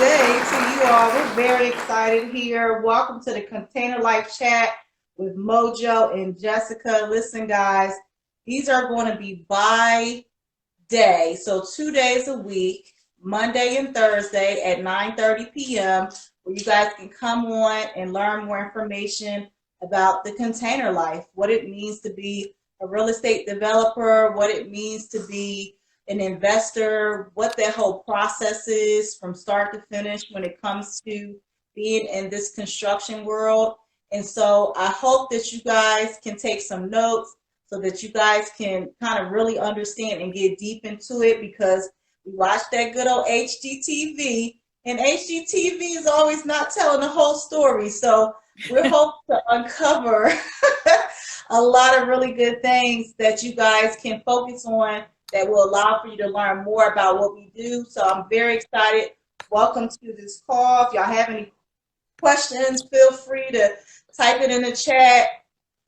day to you all. We're very excited here. Welcome to the Container Life Chat with Mojo and Jessica. Listen, guys, these are going to be by day. So 2 days a week, Monday and Thursday at 9:30 p.m., where you guys can come on and learn more information about the container life, what it means to be a real estate developer, what it means to be an investor, what that whole process is from start to finish when it comes to being in this construction world. And so I hope that you guys can take some notes so that you guys can kind of really understand and get deep into it, because we watch that good old HGTV, and HGTV is always not telling the whole story. So we're hoping to uncover a lot of really good things that you guys can focus on that will allow for you to learn more about what we do. So I'm very excited. Welcome to this call. If y'all have any questions, feel free to type it in the chat.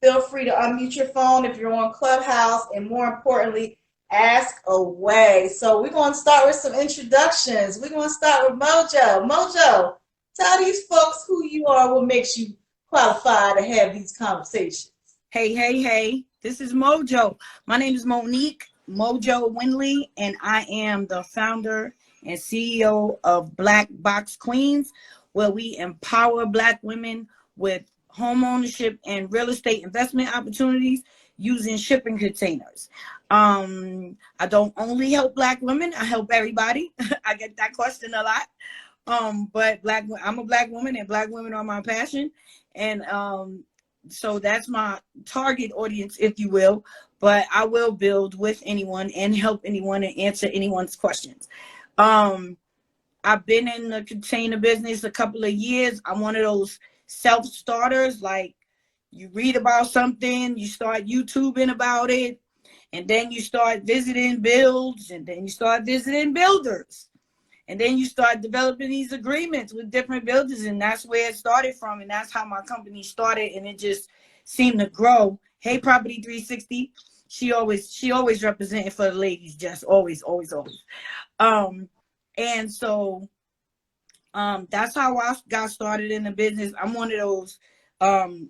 Feel free to unmute your phone if you're on Clubhouse, and more importantly, ask away. So we're going to start with some introductions. We're going to start with Mojo. Mojo, tell these folks who you are, what makes you qualified to have these conversations. Hey. This is Mojo. My name is Monique Mojo Winley, and I am the founder and CEO of Black Box Queens, where we empower Black women with home ownership and real estate investment opportunities using shipping containers. I don't only help Black women, I help everybody. I get that question a lot. But I'm a Black woman, and Black women are my passion. And so that's my target audience, if you will. But I will build with anyone and help anyone and answer anyone's questions. I've been in the container business a couple of years. I'm one of those self-starters, like you read about something, you start YouTubing about it, and then you start visiting builds, and then you start visiting builders. And then you start developing these agreements with different builders, and that's where it started from, and that's how my company started, and it just seemed to grow. Hey, Property 360, she always represented for the ladies, just always. And so that's how I got started in the business. I'm one of those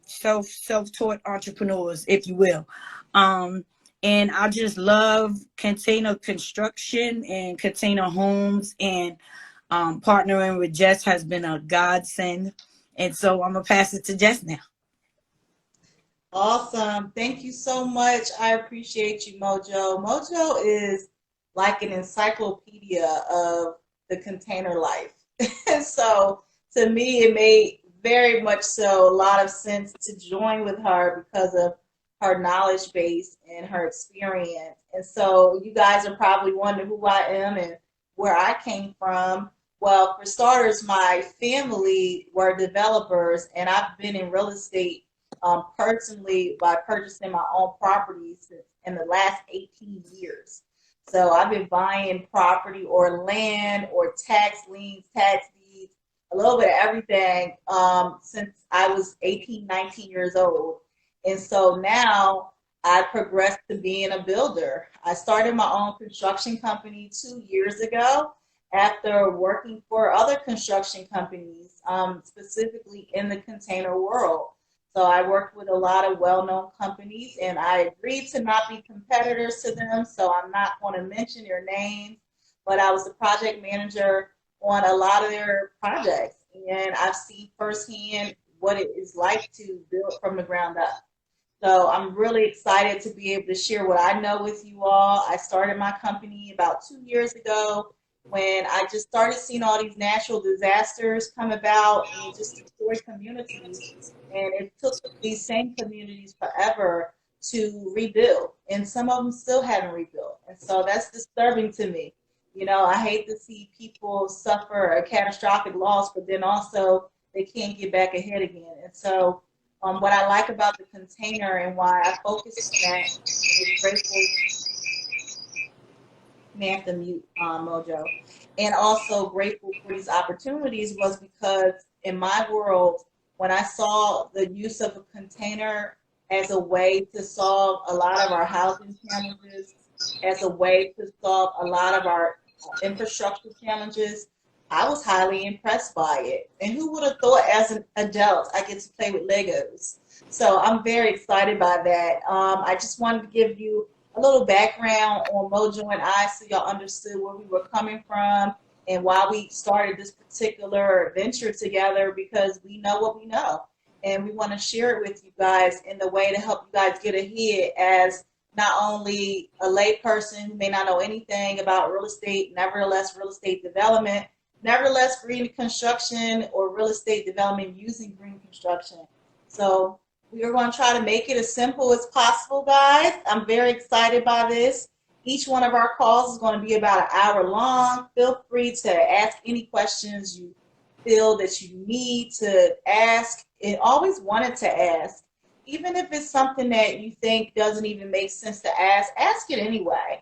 self-taught entrepreneurs, if you will. And I just love container construction and container homes, and partnering with Jess has been a godsend. And so I'm going to pass it to Jess now. Awesome. Thank you so much. I appreciate you, Mojo. Mojo is like an encyclopedia of the container life. So to me, it made very much so a lot of sense to join with her because of her knowledge base and her experience. And so you guys are probably wondering who I am and where I came from. Well, for starters, my family were developers, and I've been in real estate personally by purchasing my own properties in the last 18 years. So I've been buying property or land or tax liens, tax deeds, a little bit of everything since I was 18, 19 years old. And so now I progressed to being a builder. I started my own construction company 2 years ago after working for other construction companies, specifically in the container world. So I worked with a lot of well-known companies, and I agreed to not be competitors to them, so I'm not going to mention their names, but I was the project manager on a lot of their projects, and I've seen firsthand what it is like to build from the ground up. So I'm really excited to be able to share what I know with you all. I started my company about 2 years ago when I just started seeing all these natural disasters come about and just destroy communities. And it took these same communities forever to rebuild. And some of them still haven't rebuilt. And so that's disturbing to me. You know, I hate to see people suffer a catastrophic loss, but then also they can't get back ahead again. And so what I like about the container and why I focus on that is grateful. May have to mute Mojo. And also grateful for these opportunities was because in my world, when I saw the use of a container as a way to solve a lot of our housing challenges, as a way to solve a lot of our infrastructure challenges, I was highly impressed by it. And who would have thought as an adult I get to play with Legos? So I'm very excited by that. I just wanted to give you a little background on Mojo and I so y'all understood where we were coming from and why we started this particular venture together because we know what we know. And we want to share it with you guys in the way to help you guys get ahead as not only a layperson who may not know anything about real estate, nevertheless, real estate development, nevertheless, green construction or real estate development using green construction. So we are going to try to make it as simple as possible, guys. I'm very excited by this. Each one of our calls is going to be about an hour long. Feel free to ask any questions you feel that you need to ask and always wanted to ask. Even if it's something that you think doesn't even make sense to ask it anyway.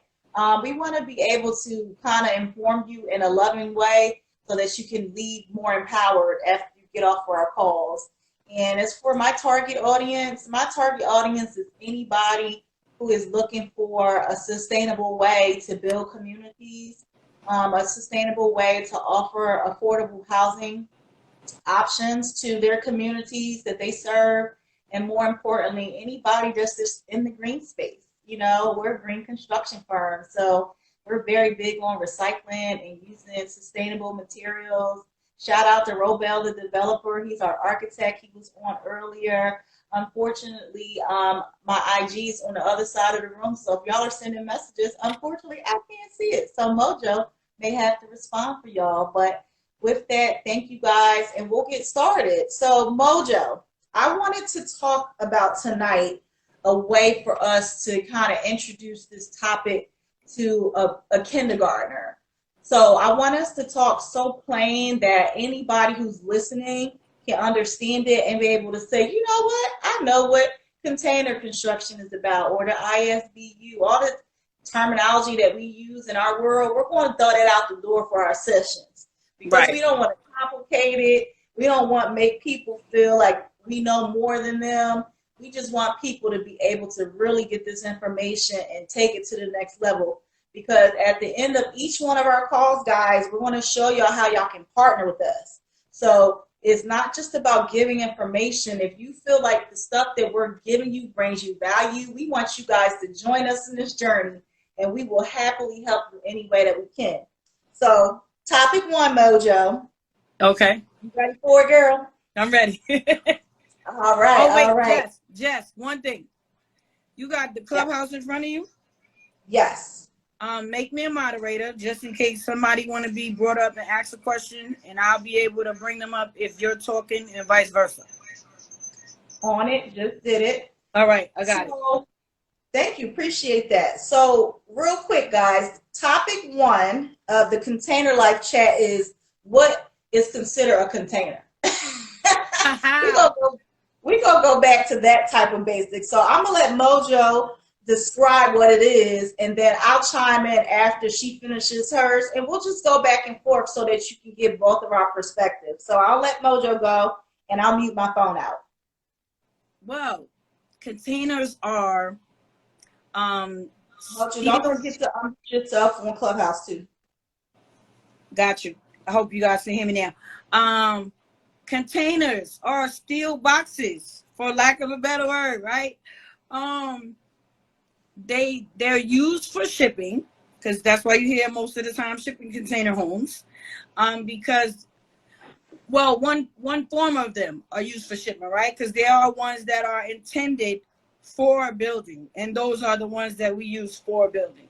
We want to be able to kind of inform you in a loving way so that you can leave more empowered after you get off of our calls. And as for my target audience is anybody who is looking for a sustainable way to build communities, a sustainable way to offer affordable housing options to their communities that they serve, and more importantly, anybody that's just in the green space. You know, we're a green construction firm, so we're very big on recycling and using sustainable materials. Shout out to Robel, the developer. He's our architect. He was on earlier. Unfortunately, my IG is on the other side of the room, so if y'all are sending messages, unfortunately, I can't see it. So Mojo may have to respond for y'all. But with that, thank you guys, and we'll get started. So Mojo, I wanted to talk about tonight a way for us to kind of introduce this topic to a kindergartner. So I want us to talk so plain that anybody who's listening can understand it and be able to say, you know what, I know what container construction is about, or the ISBU, all the terminology that we use in our world. We're going to throw that out the door for our sessions because we don't want to complicate it. We don't want to make people feel like we know more than them. We just want people to be able to really get this information and take it to the next level. Because at the end of each one of our calls, guys, we're going to show y'all how y'all can partner with us. So it's not just about giving information. If you feel like the stuff that we're giving you brings you value, we want you guys to join us in this journey, and we will happily help you any way that we can. So topic one, Mojo. Okay. You ready for it, girl? I'm ready. All right. Oh, wait, all right. Jess, one thing. You got the Clubhouse in front of you? Yes. Make me a moderator just in case somebody want to be brought up and ask a question, and I'll be able to bring them up if you're talking and vice versa. On it. Just did it. All right. I got it. Thank you. Appreciate that. So real quick, guys, topic one of the Container Life chat is what is considered a container. We're gonna go back to that type of basics. So I'm going to let Mojo describe what it is, and then I'll chime in after she finishes hers, and we'll just go back and forth so that you can get both of our perspectives. So I'll let Mojo go, and I'll mute my phone out. Well, containers are Mojo, don't forget to unmute yourself on Clubhouse too. Got you. I hope you guys can hear me now. Containers are steel boxes, for lack of a better word, right? They're used for shipping, because that's why you hear most of the time shipping container homes. Because, well, one form of them are used for shipment, right? Because there are ones that are intended for building, and those are the ones that we use for building.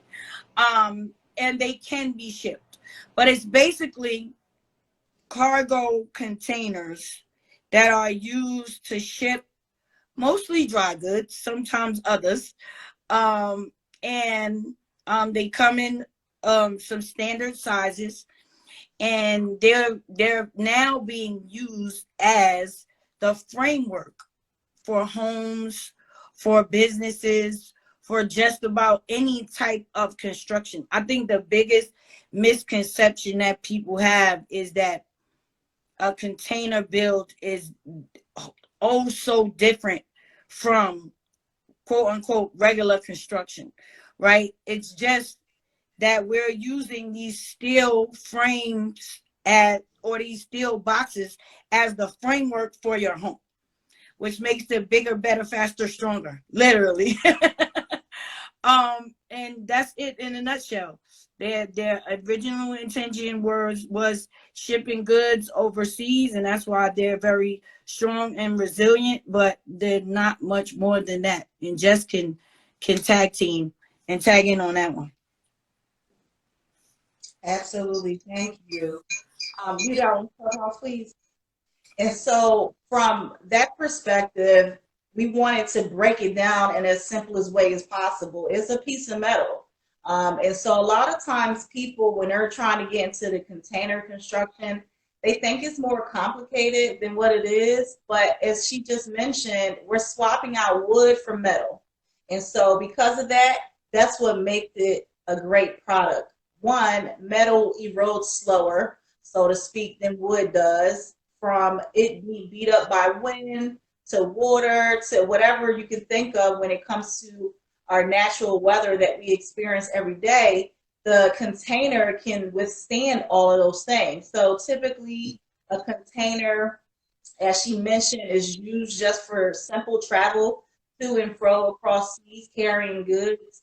And they can be shipped, but it's basically cargo containers that are used to ship mostly dry goods, sometimes others. And they come in some standard sizes, and they're now being used as the framework for homes, for businesses, for just about any type of construction. I think the biggest misconception that people have is that a container build is oh so different from quote unquote regular construction, right? It's just that we're using these steel frames or these steel boxes as the framework for your home, which makes it bigger, better, faster, stronger, literally. And that's it in a nutshell. Their original intention was shipping goods overseas, and that's why they're very strong and resilient. But they're not much more than that, and Jess can tag team and tag in on that one. Absolutely, thank you. You know, Clubhouse, please. And so, from that perspective, we wanted to break it down in as simple as way as possible. It's a piece of metal. And so, a lot of times, people, when they're trying to get into the container construction, they think it's more complicated than what it is. But as she just mentioned, we're swapping out wood for metal. And so, because of that, that's what makes it a great product. One, metal erodes slower, so to speak, than wood does, from it being beat up by wind to water to whatever you can think of when it comes to our natural weather that we experience every day. The container can withstand all of those things. So typically, a container, as she mentioned, is used just for simple travel to and fro across seas carrying goods.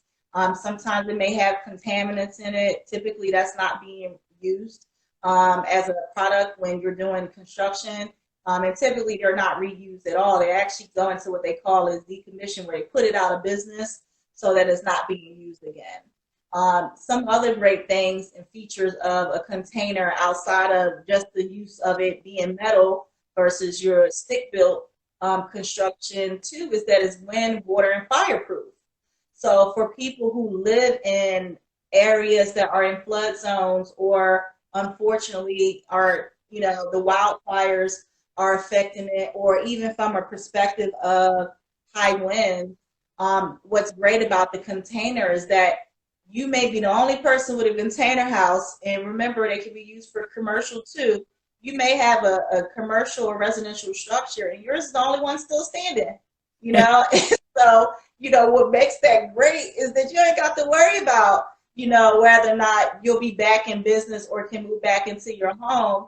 Sometimes it may have contaminants in it. Typically, that's not being used as a product when you're doing construction. And typically, they're not reused at all. They actually go into what they call is decommission, where they put it out of business so that it's not being used again. Some other great things and features of a container outside of just the use of it being metal versus your stick-built construction too is that it's wind, water, and fireproof. So for people who live in areas that are in flood zones or unfortunately are, you know, the wildfires are affecting it, or even from a perspective of high wind, what's great about the container is that you may be the only person with a container house, and remember, they can be used for commercial too. You may have a commercial or residential structure, and yours is the only one still standing, you know? So, you know, what makes that great is that you ain't got to worry about, you know, whether or not you'll be back in business or can move back into your home.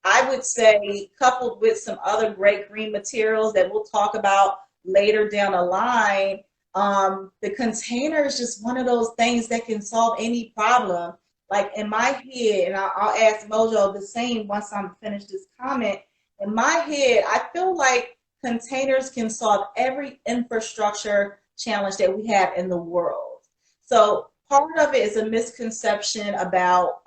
I would say, coupled with some other great green materials that we'll talk about later down the line, the container is just one of those things that can solve any problem. Like in my head, and I'll ask Mojo the same once I'm finished this comment. In my head, I feel like containers can solve every infrastructure challenge that we have in the world. So part of it is a misconception about,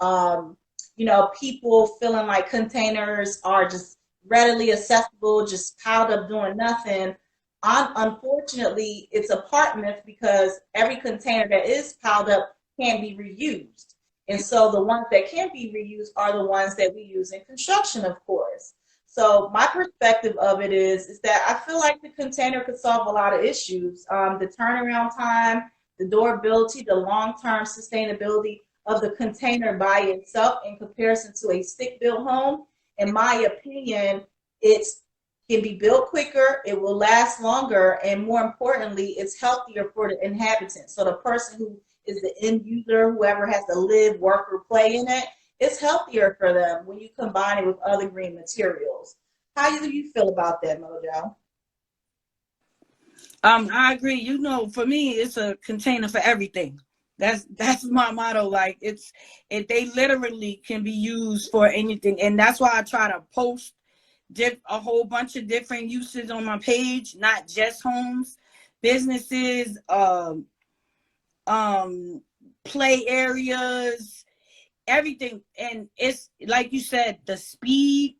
you know, people feeling like containers are just readily accessible, just piled up doing nothing. Unfortunately, it's a part myth because every container that is piled up can be reused. And so the ones that can be reused are the ones that we use in construction, of course. So my perspective of it is that I feel like the container could solve a lot of issues. The turnaround time, the durability, the long-term sustainability of the container by itself in comparison to a stick-built home. In my opinion, it's can be built quicker, it will last longer, and more importantly, it's healthier for the inhabitants. So the person who is the end user, whoever has to live, work, or play in it, it's healthier for them when you combine it with other green materials. How do you feel about that, Mojo? I agree. You know, for me, it's a container for everything. That's my motto. Like they literally can be used for anything, and that's why I try to post a whole bunch of different uses on my page, not just homes, businesses, play areas, everything. And it's like you said, the speed,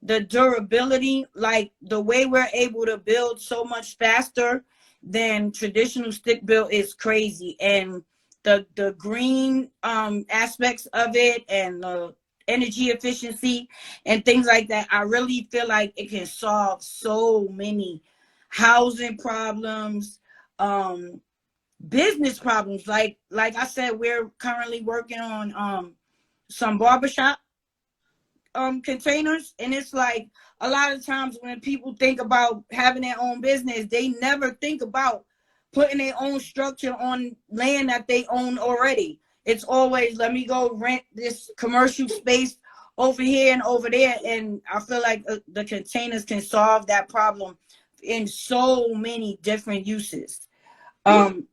the durability, like the way we're able to build so much faster than traditional stick build is crazy. And the green aspects of it and the energy efficiency and things like that, I really feel like it can solve so many housing problems, business problems. Like I said, we're currently working on some barbershop containers, and it's like a lot of times when people think about having their own business, they never think about putting their own structure on land that they own already. It's always, let me go rent this commercial space over here and over there. And I feel like the containers can solve that problem in so many different uses.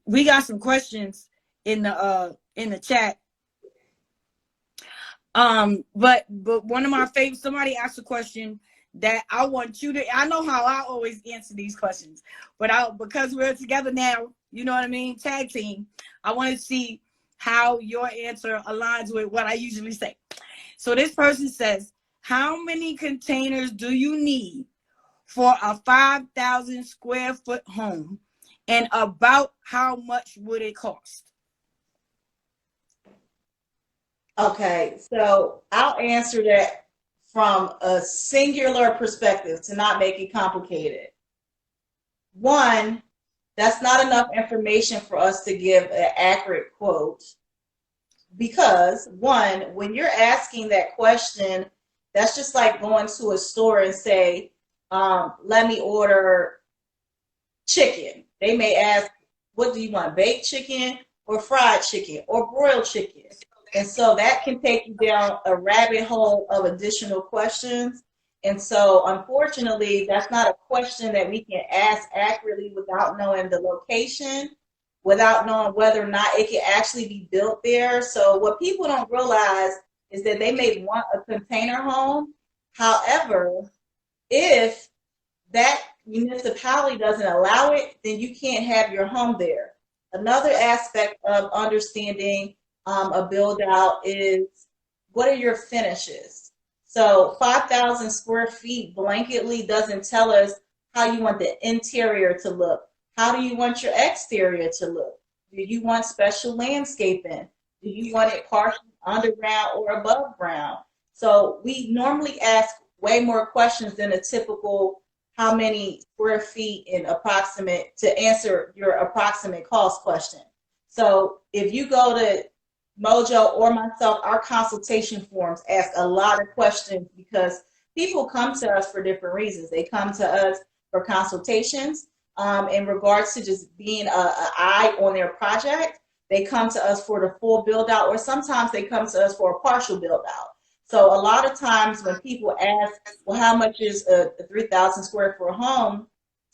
We got some questions in the chat. But one of my favorites, somebody asked a question that I want you to, I know how I always answer these questions, but because we're together now, you know what I mean, tag team, I want to see how your answer aligns with what I usually say. So this person says, how many containers do you need for a 5,000 square foot home, and about how much would it cost? Okay, so I'll answer that from a singular perspective to not make it complicated. One, that's not enough information for us to give an accurate quote because, one, when you're asking that question, that's just like going to a store and say, let me order chicken. They may ask, what do you want, baked chicken or fried chicken or broiled chicken? And so that can take you down a rabbit hole of additional questions. And so, unfortunately, that's not a question that we can ask accurately without knowing the location, without knowing whether or not it can actually be built there. So, what people don't realize is that they may want a container home. However, if that municipality doesn't allow it, then you can't have your home there. Another aspect of understanding a build out is what are your finishes? So 5,000 square feet blanketly doesn't tell us how you want the interior to look. How do you want your exterior to look? Do you want special landscaping? Do you want it partially underground or above ground? So we normally ask way more questions than a typical how many square feet in approximate to answer your approximate cost question. So if you go to Mojo or myself, our consultation forms ask a lot of questions because people come to us for different reasons. They come to us for consultations in regards to just being an eye on their project. They come to us for the full build out, or sometimes they come to us for a partial build out. So a lot of times when people ask, well, how much is a 3,000 square foot home?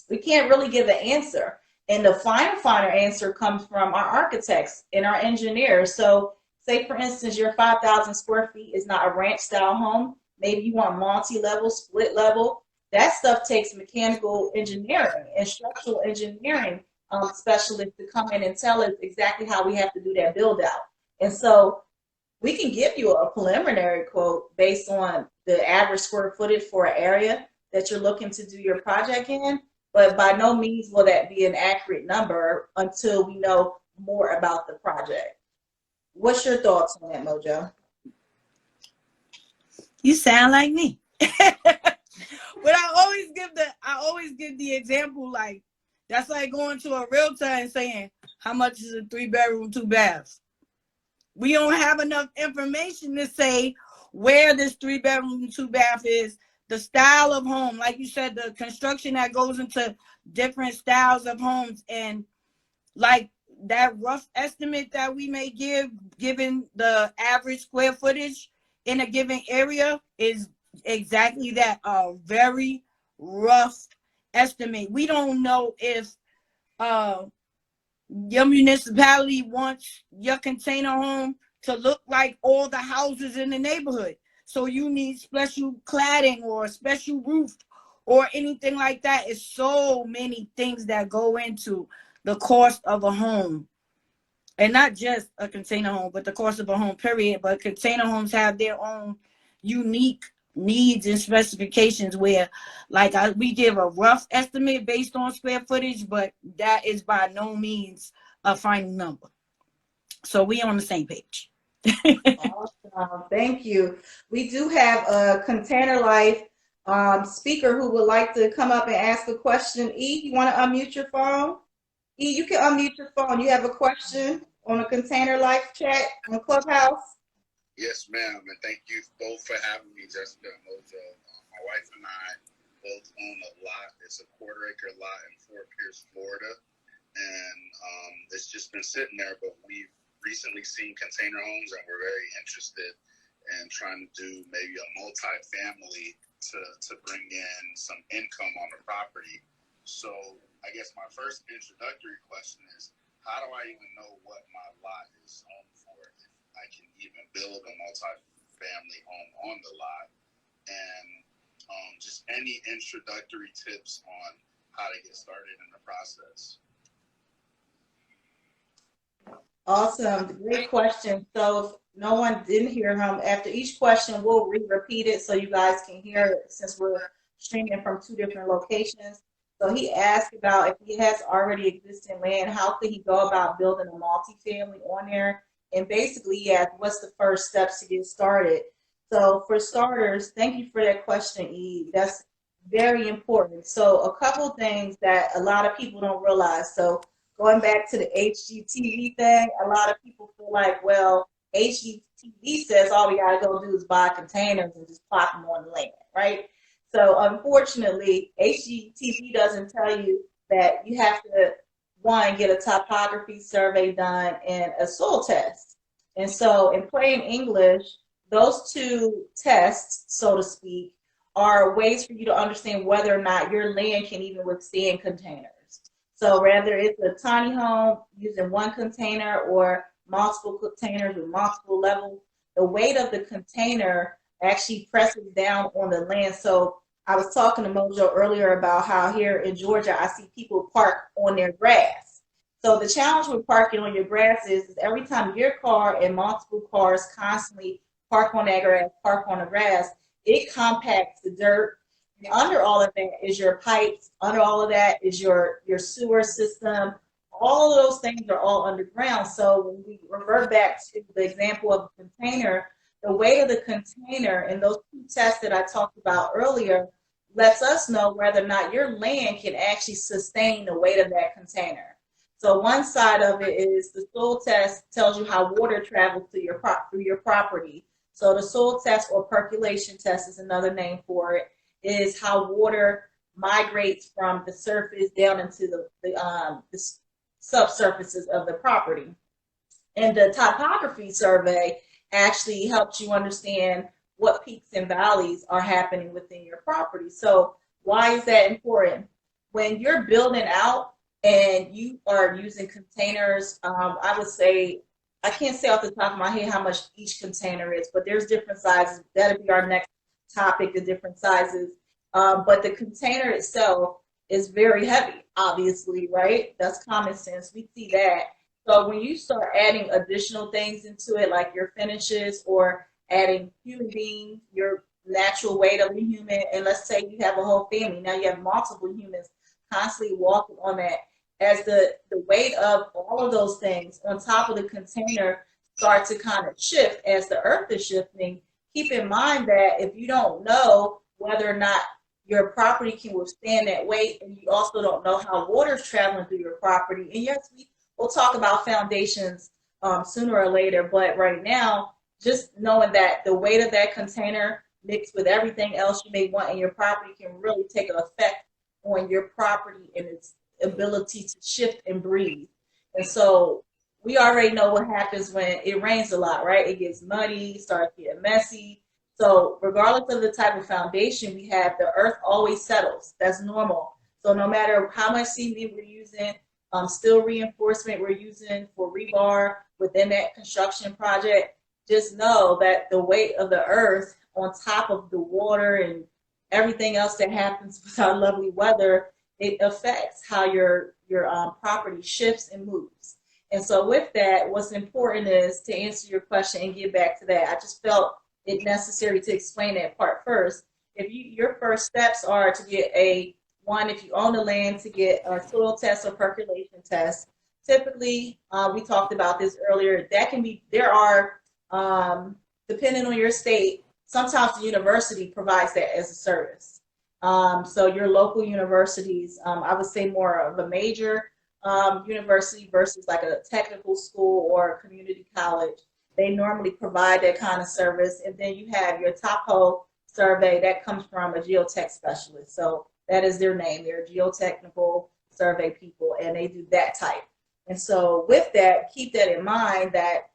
We can't really give an answer. And the finer answer comes from our architects and our engineers. So say, for instance, your 5,000 square feet is not a ranch style home. Maybe you want multi-level, split level. That stuff takes mechanical engineering and structural engineering specialists to come in and tell us exactly how we have to do that build out. And so we can give you a preliminary quote based on the average square footage for an area that you're looking to do your project in, but by no means will that be an accurate number until we know more about the project. What's your thoughts on that, Mojo? You sound like me. But I always give the example, like that's like going to a realtor and saying, how much is a 3-bedroom, 2 baths? We don't have enough information to say where this 3-bedroom, 2 bath is, the style of home, like you said, the construction that goes into different styles of homes, and like that rough estimate that we may give, given the average square footage in a given area, is exactly that, a very rough estimate. We don't know if your municipality wants your container home to look like all the houses in the neighborhood. So you need special cladding or a special roof or anything like that. It's so many things that go into the cost of a home. And not just a container home, but the cost of a home, period. But container homes have their own unique needs and specifications where, like, we give a rough estimate based on square footage, but that is by no means a final number. So we on the same page. Awesome. Thank you. We do have a Container Life speaker who would like to come up and ask a question. E, you want to unmute your phone? E, you can unmute your phone. You have a question on a Container Life chat on Clubhouse? Yes, ma'am, and thank you both for having me, Jessica and Mojo. My wife and I both own a lot. It's a 1/4-acre lot in Fort Pierce, Florida, and it's just been sitting there, but we've recently seen container homes, and we're very interested and trying to do maybe a multi-family to bring in some income on the property. So I guess my first introductory question is, how do I even know what my lot is home for, if I can even build a multi-family home on the lot? And just any introductory tips on how to get started in the process. Awesome. Great question. So if no one didn't hear him, after each question, we'll repeat it so you guys can hear it since we're streaming from two different locations. So he asked about if he has already existing land, how could he go about building a multifamily on there? And basically, he asked, what's the first steps to get started? So for starters, thank you for that question, Eve. That's very important. So a couple things that a lot of people don't realize. So going back to the HGTV thing, a lot of people feel like, well, HGTV says all we got to go do is buy containers and just plop them on the land, right? So unfortunately, HGTV doesn't tell you that you have to, one, get a topography survey done and a soil test. And so in plain English, those two tests, so to speak, are ways for you to understand whether or not your land can even withstand containers. So whether it's a tiny home using one container or multiple containers with multiple levels, the weight of the container actually presses down on the land. So I was talking to Mojo earlier about how here in Georgia, I see people park on their grass. So the challenge with parking on your grass is every time your car and multiple cars constantly park on that grass, park on the grass, it compacts the dirt. Under all of that is your pipes. Under all of that is your sewer system. All of those things are all underground. So when we revert back to the example of a container, the weight of the container and those two tests that I talked about earlier lets us know whether or not your land can actually sustain the weight of that container. So one side of it is the soil test tells you how water travels through your property. So the soil test, or percolation test is another name for it, is how water migrates from the surface down into the subsurfaces of the property. And the topography survey actually helps you understand what peaks and valleys are happening within your property. So why is that important? When you're building out and you are using containers, I would say, I can't say off the top of my head how much each container is, but there's different sizes. That'll be our next topic, the different sizes. But the container itself is very heavy, obviously, right? That's common sense. We see that. So when you start adding additional things into it, like your finishes or adding human beings, your natural weight of a human, and let's say you have a whole family, now you have multiple humans constantly walking on that. As the weight of all of those things on top of the container start to kind of shift as the earth is shifting, keep in mind that if you don't know whether or not your property can withstand that weight, and you also don't know how water is traveling through your property, and yes, we'll talk about foundations sooner or later, but right now, just knowing that the weight of that container mixed with everything else you may want in your property can really take an effect on your property and its ability to shift and breathe. And so we already know what happens when it rains a lot, right? It gets muddy, starts getting messy. So regardless of the type of foundation we have, the earth always settles. That's normal. So no matter how much cement we're using, steel reinforcement we're using for rebar within that construction project, just know that the weight of the earth on top of the water and everything else that happens with our lovely weather, it affects how your property shifts and moves. And so with that, what's important is to answer your question and get back to that. I just felt it necessary to explain that part first. If your first steps are to get if you own the land, to get a soil test or percolation test. Typically, we talked about this earlier, there are, depending on your state, sometimes the university provides that as a service. So your local universities, I would say more of a major university versus like a technical school or a community college, they normally provide that kind of service. And then you have your TOPO survey that comes from a geotech specialist. So that is their name. They're geotechnical survey people, and they do that type. And so with that, keep that in mind that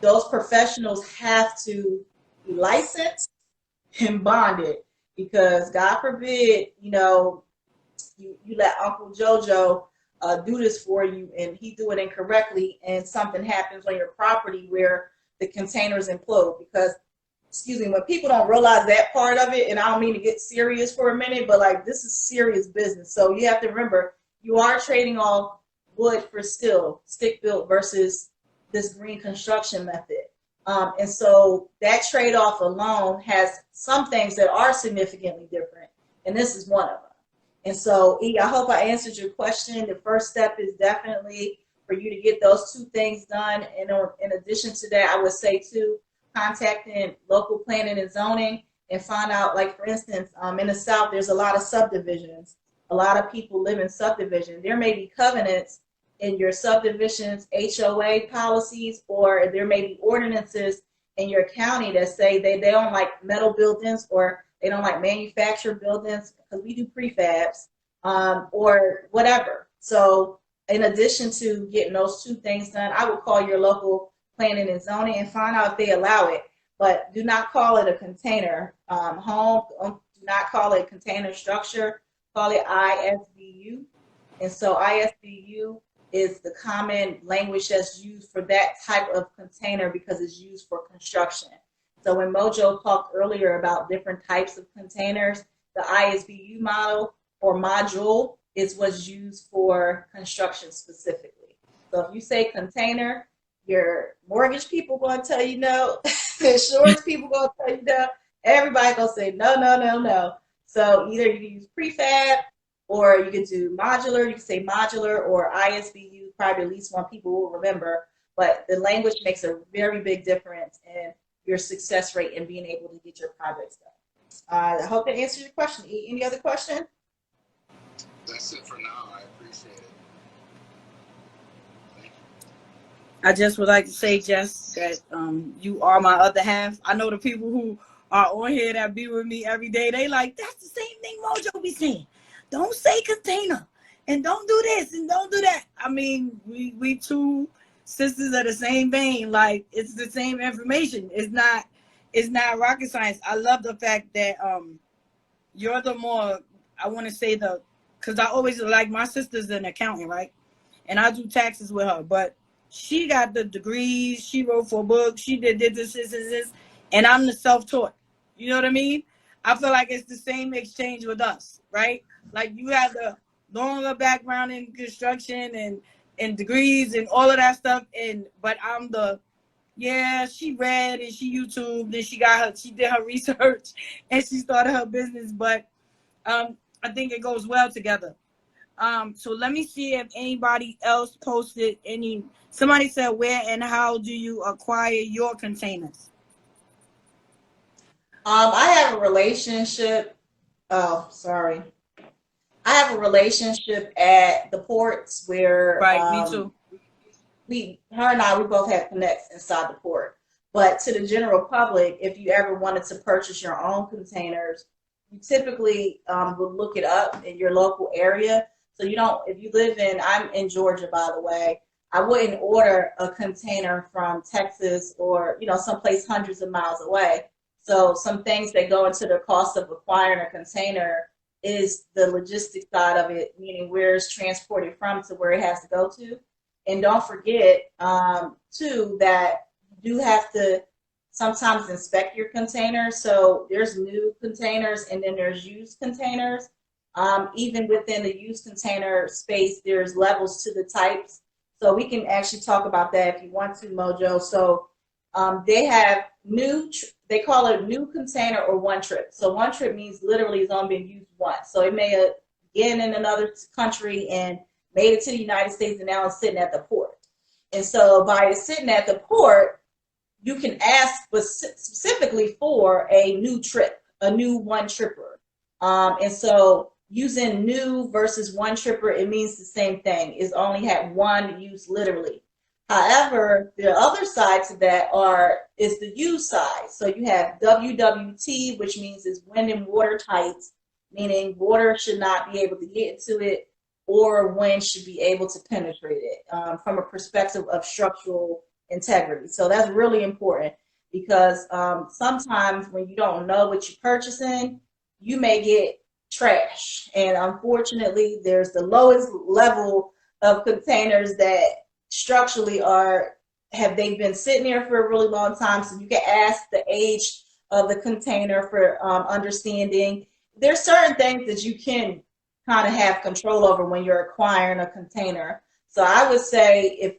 those professionals have to be licensed and bonded, because God forbid, you let Uncle JoJo do this for you and he do it incorrectly and something happens on your property where the containers implode. Because, excuse me, when people don't realize that part of it, and I don't mean to get serious for a minute, but like this is serious business. So you have to remember, you are trading off wood for steel, stick built versus this green construction method. And so that trade-off alone has some things that are significantly different, and this is one of them. And so, E, I hope I answered your question. The first step is definitely for you to get those two things done. And in addition to that, I would say too, contacting local planning and zoning and find out, like for instance, in the South, there's a lot of subdivisions. A lot of people live in subdivision. There may be covenants in your subdivision's HOA policies, or there may be ordinances in your county that say they don't like metal buildings, or they don't like manufactured buildings, because we do prefabs, or whatever. So in addition to getting those two things done, I would call your local planning and zoning and find out if they allow it. But do not call it a container home. Do not call it container structure. Call it ISBU. And so ISBU is the common language that's used for that type of container because it's used for construction. So when Mojo talked earlier about different types of containers, the ISBU model or module is what's used for construction specifically. So if you say container, your mortgage people going to tell you no, the insurance people going to tell you no, everybody going to say no, no, no, no. So either you use prefab, or you can do modular. You can say modular or ISBU, probably at least one people will remember. But the language makes a very big difference in your success rate in being able to get your projects done. I hope that answers your question. Any other question? That's it for now. I appreciate it. Thank you. I just would like to say, Jess, that you are my other half. I know the people who are on here that be with me every day, they like, that's the same thing Mojo be saying. Don't say container, and don't do this, and don't do that. I mean, we two sisters of the same vein. Like, it's the same information. It's not rocket science. I love the fact that you're the more, I want to say because I always like, my sister's an accountant, right? And I do taxes with her, but she got the degrees, she wrote for a book, she did this, and I'm the self-taught. You know what I mean? I feel like it's the same exchange with us, right? Like, you have the longer background in construction and degrees and all of that stuff, but I'm she read and she YouTubed and she did her research and she started her business, but I think it goes well together. So let me see if anybody else posted somebody said, where and how do you acquire your containers? I have a relationship. Oh, sorry. I have a relationship at the ports where Right, me too. her and I, we both have connects inside the port. But to the general public, if you ever wanted to purchase your own containers, you typically would look it up in your local area. So you don't, if you live I'm in Georgia, by the way, I wouldn't order a container from Texas or, someplace hundreds of miles away. So some things that go into the cost of acquiring a container is the logistics side of it, meaning where it's transported from to where it has to go to. And don't forget, too, that you do have to sometimes inspect your containers. So there's new containers and then there's used containers. Even within the used container space, there's levels to the types. So we can actually talk about that if you want to, Mojo. So they have they call it new container or one trip. So one trip means literally it's only been used once. So it may have been in another country and made it to the United States and now it's sitting at the port. And so by it sitting at the port, you can ask specifically for a new trip, a new one tripper. And so using new versus one tripper, it means the same thing. It's only had one use literally. However, the other side to that is the use side. So you have WWT, which means it's wind and water tight, meaning water should not be able to get into it or wind should be able to penetrate it from a perspective of structural integrity. So that's really important. because sometimes when you don't know what you're purchasing, you may get trash. And unfortunately, there's the lowest level of containers that structurally have they been sitting there for a really long time. So you can ask the age of the container for understanding. There's certain things that you can kind of have control over when you're acquiring a container. So I would say if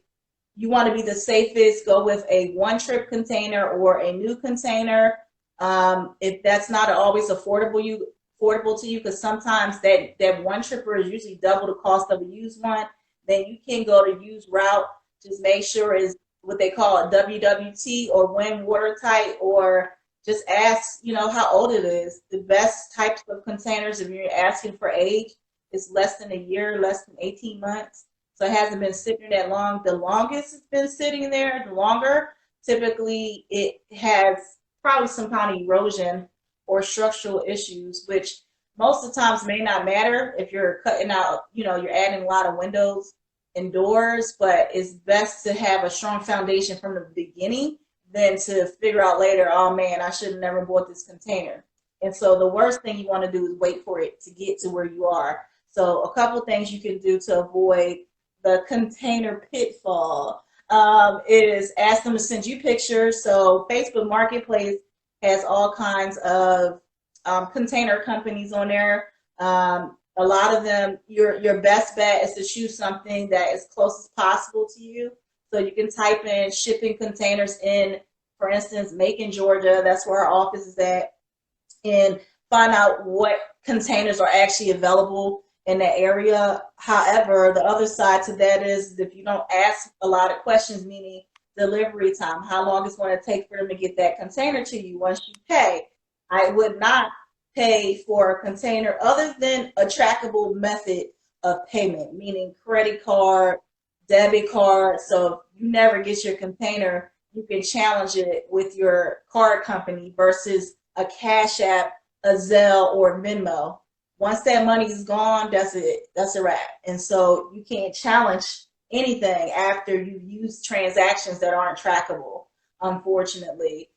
you want to be the safest, go with a one-trip container or a new container. If that's not always affordable to you, because sometimes that one tripper is usually double the cost of a used one, then you can go to used route. Just make sure it's what they call a WWT or wind watertight, or just ask, how old it is. The best types of containers, if you're asking for age, is less than a year, less than 18 months. So it hasn't been sitting there that long. The longest it's been sitting there, the longer, typically it has probably some kind of erosion or structural issues, which most of the times may not matter if you're cutting out, you're adding a lot of windows and doors, but it's best to have a strong foundation from the beginning than to figure out later, oh man, I should have never bought this container. And so the worst thing you want to do is wait for it to get to where you are. So a couple things you can do to avoid the container pitfall is ask them to send you pictures. So Facebook Marketplace has all kinds of container companies on there. A lot of them, your best bet is to choose something that is close as possible to you. So you can type in shipping containers in, for instance, Macon, Georgia. That's where our office is at, and find out what containers are actually available in that area. However, the other side to that is if you don't ask a lot of questions, meaning delivery time, how long it's going to take for them to get that container to you once you pay. I would not pay for a container other than a trackable method of payment, meaning credit card, debit card. So if you never get your container, you can challenge it with your card company versus a Cash App, a Zelle, or Venmo. Once that money is gone, that's it. That's a wrap. And so you can't challenge anything after you've used transactions that aren't trackable, unfortunately.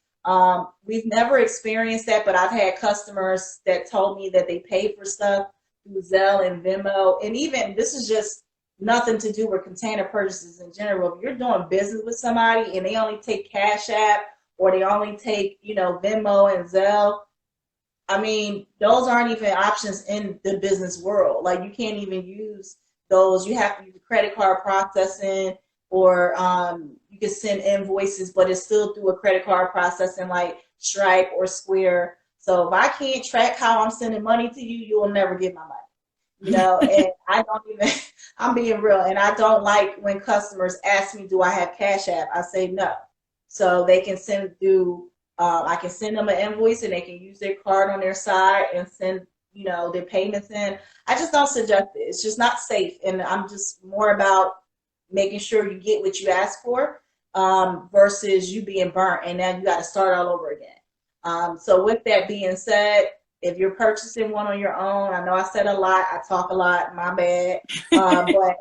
We've never experienced that, but I've had customers that told me that they paid for stuff through Zelle and Venmo. And even this is just nothing to do with container purchases in general. If you're doing business with somebody and they only take Cash App or they only take, Venmo and Zelle, I mean, those aren't even options in the business world. Like, you can't even use those. You have to use credit card processing, or you can send invoices, but it's still through a credit card processing like Stripe or Square. So if I can't track how I'm sending money to you, you will never get my money. And I don't even, I'm being real, and I don't like when customers ask me, do I have Cash App? I say no. So they can send through, I can send them an invoice and they can use their card on their side and send, their payments in. I just don't suggest it. It's just not safe. And I'm just more about making sure you get what you ask for versus you being burnt and now you got to start all over again. So with that being said, if you're purchasing one on your own, I know I said a lot, I talk a lot, my bad, but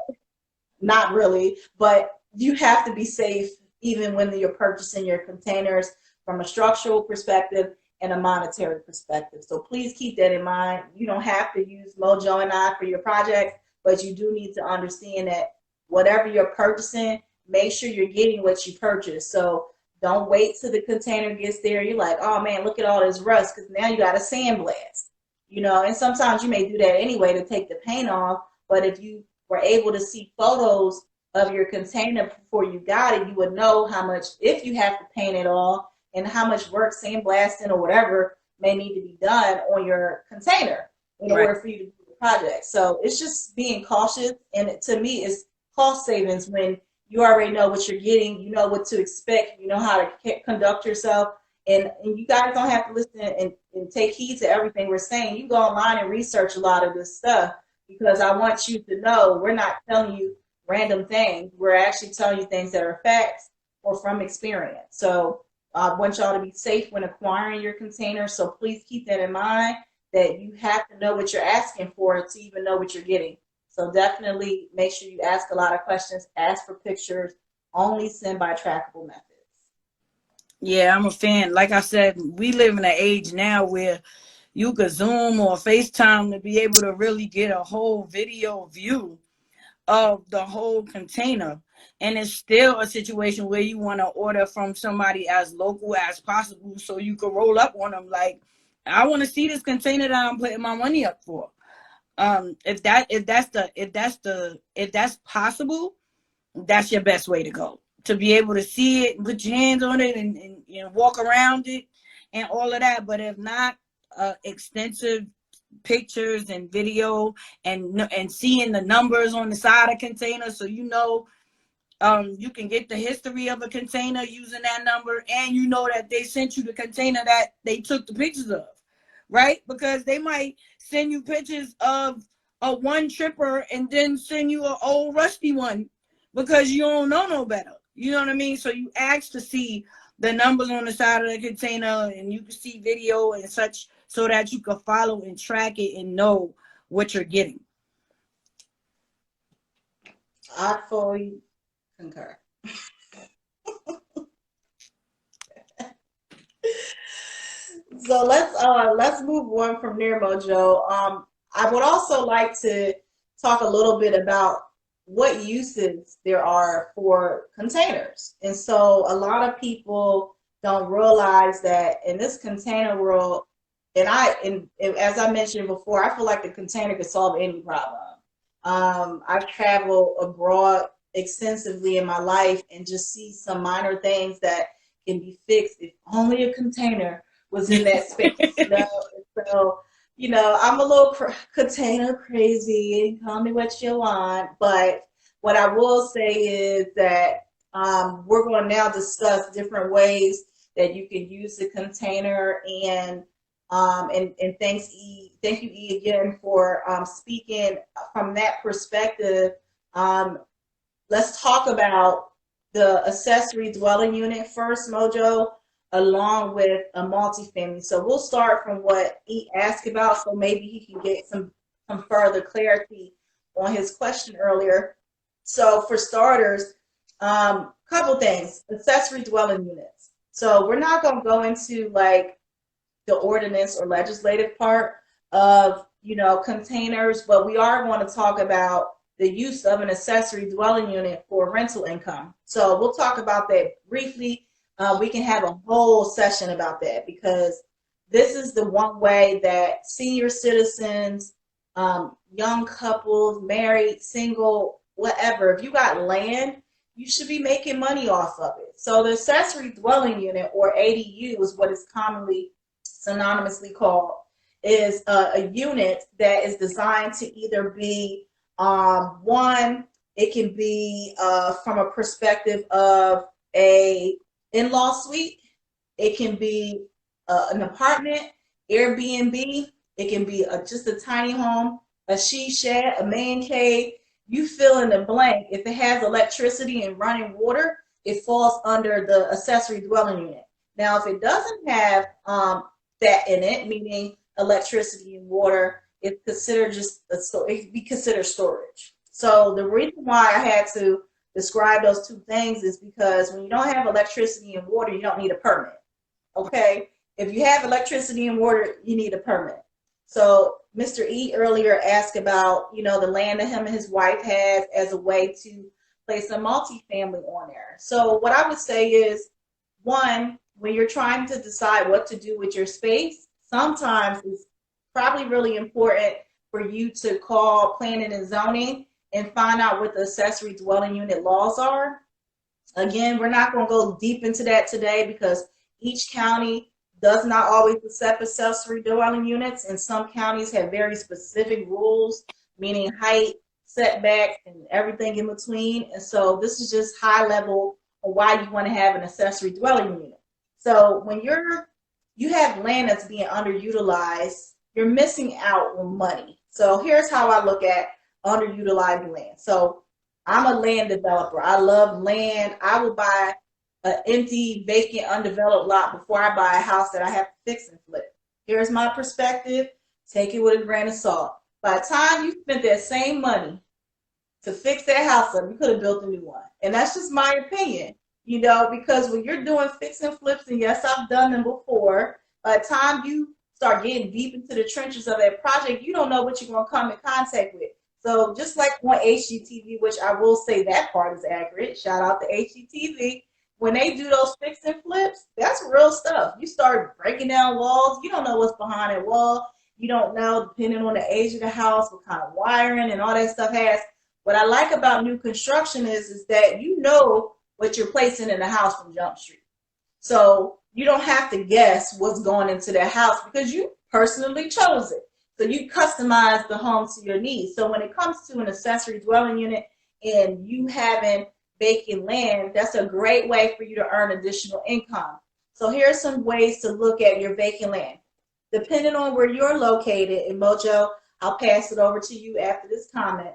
not really. But you have to be safe even when you're purchasing your containers from a structural perspective and a monetary perspective. So please keep that in mind. You don't have to use Mojo and I for your projects, but you do need to understand that whatever you're purchasing, make sure you're getting what you purchase. So don't wait till the container gets there. You're like, oh man, look at all this rust, because now you got to sandblast. And sometimes you may do that anyway to take the paint off, but if you were able to see photos of your container before you got it, you would know how much, if you have to paint it all, and how much work sandblasting or whatever may need to be done on your container in order for you to do the project. So it's just being cautious, and to me, it's cost savings when you already know what you're getting, you know what to expect, you know how to conduct yourself, and you guys don't have to listen and take heed to everything we're saying. You go online and research a lot of this stuff, because I want you to know we're not telling you random things. We're actually telling you things that are facts or from experience. So I want y'all to be safe when acquiring your container. So please keep that in mind, that you have to know what you're asking for to even know what you're getting. So definitely make sure you ask a lot of questions, ask for pictures, only send by trackable methods. Yeah, I'm a fan. Like I said, we live in an age now where you could Zoom or FaceTime to be able to really get a whole video view of the whole container. And it's still a situation where you want to order from somebody as local as possible so you can roll up on them like, I want to see this container that I'm putting my money up for. If that's possible, that's your best way to go. To be able to see it and put your hands on it and you know, walk around it and all of that. But if not, extensive pictures and video and seeing the numbers on the side of containers, so you know, you can get the history of a container using that number, and you know that they sent you the container that they took the pictures of, right? Because they might send you pictures of a one tripper and then send you an old rusty one because you don't know no better. You know what I mean? So you ask to see the numbers on the side of the container, and you can see video and such, so that you can follow and track it and know what you're getting. I fully concur. So let's move on from there, Mojo. I would also like to talk a little bit about what uses there are for containers. And so a lot of people don't realize that in this container world, and as I mentioned before, I feel like the container could solve any problem. I've traveled abroad extensively in my life and just see some minor things that can be fixed if only a container was in that space. So, I'm a little container crazy. Call me what you want. But what I will say is that we're going to now discuss different ways that you can use the container. And thank you, E, again for speaking from that perspective. Let's talk about the accessory dwelling unit first, Mojo, along with a multifamily. So we'll start from what he asked about, so maybe he can get some further clarity on his question earlier. So for starters, couple things, accessory dwelling units. So we're not going to go into like the ordinance or legislative part of, containers, but we are going to talk about the use of an accessory dwelling unit for rental income. So we'll talk about that briefly. We can have a whole session about that because this is the one way that senior citizens, young couples, married, single, whatever, if you got land, you should be making money off of it. So the accessory dwelling unit, or ADU, is what is commonly synonymously called, is a unit that is designed to either be one, it can be from a perspective of a in-law suite. It can be an apartment, Airbnb. It can be just a tiny home, a she shed, a man cave. You fill in the blank. If it has electricity and running water, it falls under the accessory dwelling unit. Now, if it doesn't have that in it, meaning electricity and water, it's considered it be considered storage. So the reason why I had to describe those two things is because when you don't have electricity and water, you don't need a permit. Okay? If you have electricity and water, you need a permit. So Mr. E earlier asked about, the land that him and his wife have as a way to place a multifamily on there. So what I would say is, one, when you're trying to decide what to do with your space, sometimes it's probably really important for you to call planning and zoning and find out what the accessory dwelling unit laws are. Again, we're not going to go deep into that today because each county does not always accept accessory dwelling units, and some counties have very specific rules, meaning height, setbacks, and everything in between. And so this is just high level on why you want to have an accessory dwelling unit. So when you have land that's being underutilized, you're missing out on money. So here's how I look at underutilized land. So I'm a land developer. I love land. I will buy an empty, vacant, undeveloped lot before I buy a house that I have to fix and flip. Here's my perspective. Take it with a grain of salt. By the time you spent that same money to fix that house up, you could have built a new one. And that's just my opinion. you know, because when you're doing fix and flips, and yes, I've done them before, by the time you start getting deep into the trenches of that project, you don't know what you're going to come in contact with. So just like on HGTV, which I will say that part is accurate, shout out to HGTV, when they do those fix and flips, that's real stuff. You start breaking down walls, you don't know what's behind that wall. You don't know, depending on the age of the house, what kind of wiring and all that stuff has. What I like about new construction is that you know what you're placing in the house from Jump Street. So you don't have to guess what's going into that house because you personally chose it. So you customize the home to your needs. So when it comes to an accessory dwelling unit and you having vacant land, that's a great way for you to earn additional income. So here are some ways to look at your vacant land. Depending on where you're located, and Mojo, I'll pass it over to you after this comment.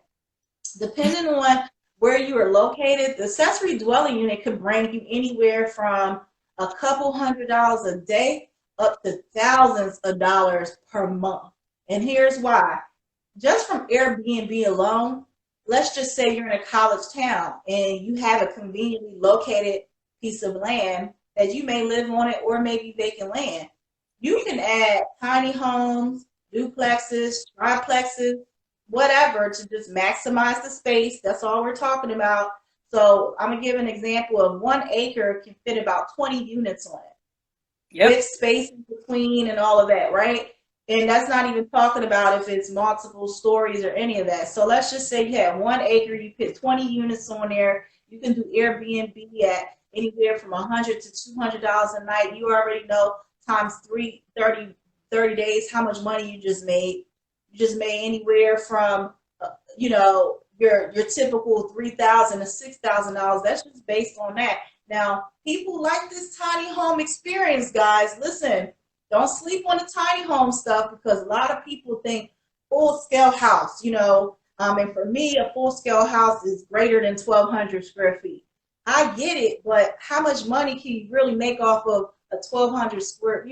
Depending on where you are located, the accessory dwelling unit can bring you anywhere from a couple $100s a day up to thousands of dollars per month. And here's why. Just from Airbnb alone, let's just say you're in a college town and you have a conveniently located piece of land that you may live on it or maybe vacant land. You can add tiny homes, duplexes, triplexes, whatever to just maximize the space. That's all we're talking about. So I'm going to give an example of 1 acre can fit about 20 units on it. Yep. With space in between and all of that, right? And that's not even talking about if it's multiple stories or any of that. So let's just say you have 1 acre, you put 20 units on there. You can do Airbnb at anywhere from $100 to $200 a night. You already know times 30 days how much money you just made. You just made anywhere from, you know, your typical $3,000 to $6,000. That's just based on that. Now, people like this tiny home experience, guys. Listen, don't sleep on the tiny home stuff because a lot of people think full-scale house, you know, and for me, a full-scale house is greater than 1,200 square feet. I get it, but how much money can you really make off of a 1,200 square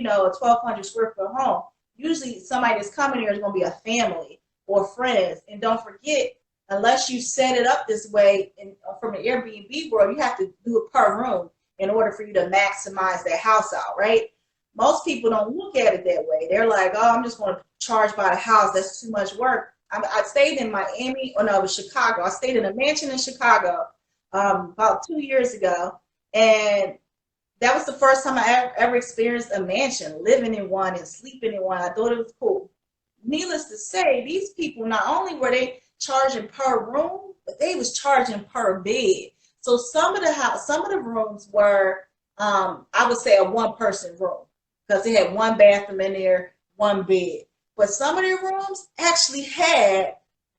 foot home? Usually somebody that's coming here is going to be a family or friends. And don't forget, unless you set it up this way from an Airbnb world, you have to do it per room in order for you to maximize that house out, right? Most people don't look at it that way. They're like, oh, I'm just going to charge by the house. That's too much work. I stayed in Miami, or no, it was Chicago. I stayed in a mansion in Chicago about 2 years ago. And that was the first time I ever experienced a mansion, living in one and sleeping in one. I thought it was cool. Needless to say, these people, not only were they charging per room, but they was charging per bed. So some of the rooms were, I would say, a one-person room because they had one bathroom in there, one bed. But some of their rooms actually had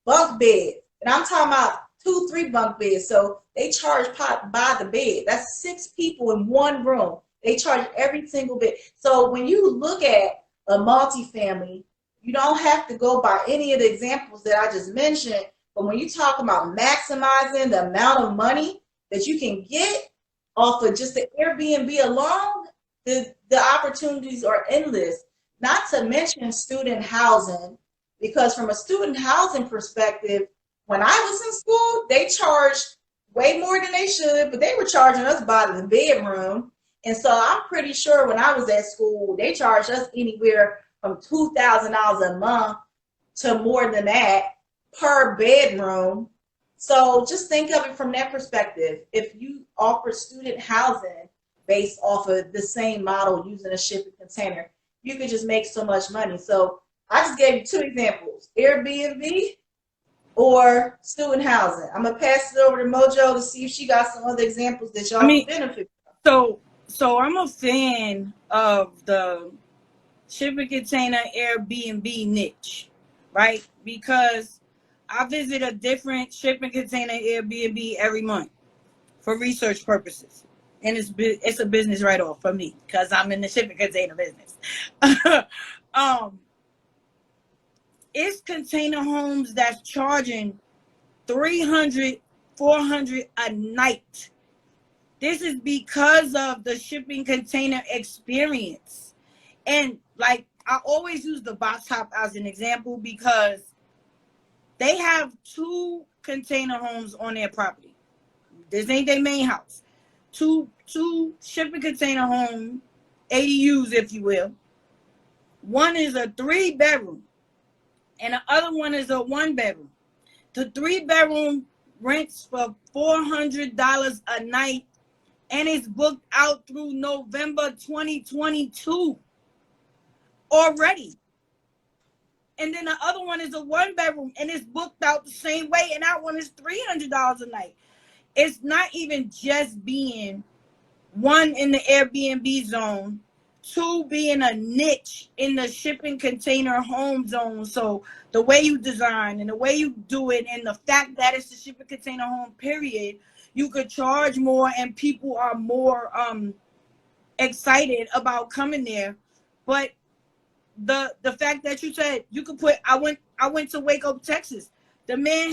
bunk beds, and I'm talking about 2-3 bunk beds. So they charge by the bed. That's 6 people in one room. They charge every single bed. So when you look at a multifamily, you don't have to go by any of the examples that I just mentioned. But when you talk about maximizing the amount of money that you can get off of just the Airbnb alone, the opportunities are endless. Not to mention student housing, because from a student housing perspective, when I was in school, they charged way more than they should, but they were charging us by the bedroom. And so I'm pretty sure when I was at school, they charged us anywhere from $2,000 a month to more than that per bedroom. So just think of it from that perspective. If you offer student housing based off of the same model using a shipping container, you could just make so much money. So I just gave you 2 examples, Airbnb or student housing. I'm going to pass it over to Mojo to see if she got some other examples that y'all can benefit from. So I'm a fan of the shipping container Airbnb niche, right? Because I visit a different shipping container Airbnb every month for research purposes. And it's a business write-off for me because I'm in the shipping container business. It's container homes that's charging $300, $400 a night. This is because of the shipping container experience. And like, I always use the box top as an example because they have 2 container homes on their property. This ain't their main house. two shipping container home, ADUs, if you will. One is a 3-bedroom, and the other one is a 1-bedroom. The 3-bedroom rents for $400 a night, and it's booked out through November 2022 already. And then the other one is a 1-bedroom, and it's booked out the same way, and that one is $300 a night. It's not even just being one in the Airbnb zone, two being a niche in the shipping container home zone. So the way you design and the way you do it, and the fact that it's a shipping container home, period, you could charge more, and people are more excited about coming there. But the fact that you said you could put, I went to Waco, Texas. The man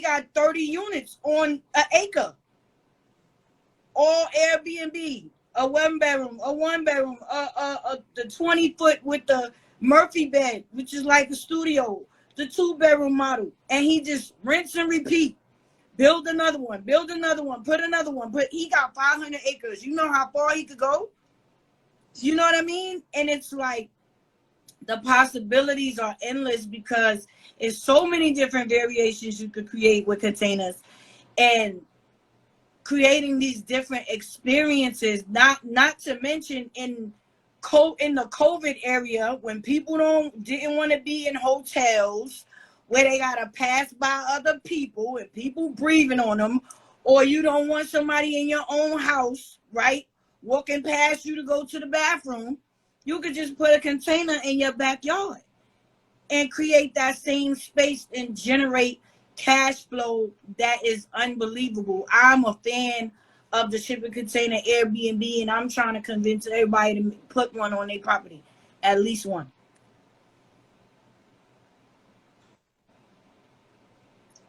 got 30 units on an acre, all Airbnb, a 1-bedroom, a 1-bedroom, the 20-foot with the Murphy bed, which is like a studio, the 2-bedroom model, and he just rinse and repeat. Build another one, put another one. But he got 500 acres. You know how far he could go? You know what I mean? And it's like the possibilities are endless, because it's so many different variations you could create with containers, and creating these different experiences, not to mention in the COVID area, when people didn't want to be in hotels where they gotta pass by other people and people breathing on them, or you don't want somebody in your own house, right, walking past you to go to the bathroom. You could just put a container in your backyard and create that same space and generate cash flow that is unbelievable. I'm a fan of the shipping container Airbnb, and I'm trying to convince everybody to put one on their property, at least one.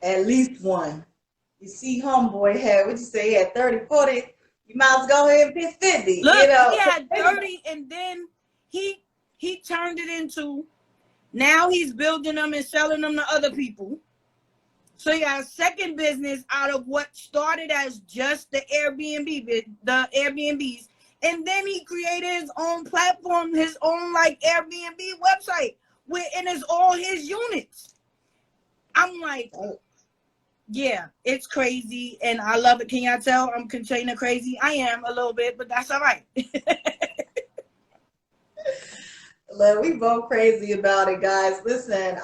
At least one. You see, homeboy had, what you say, he had 30, 40. You might as well go ahead and pick 50. Look, you know? He had 30, and then he turned it into, now he's building them and selling them to other people. So he got a second business out of what started as just the Airbnbs. And then he created his own platform, his own like Airbnb website, and it's all his units. I'm like, yeah, it's crazy, and I love it. Can y'all tell I'm container crazy? I am a little bit, but that's all right. Look, we both crazy about it, guys. Listen,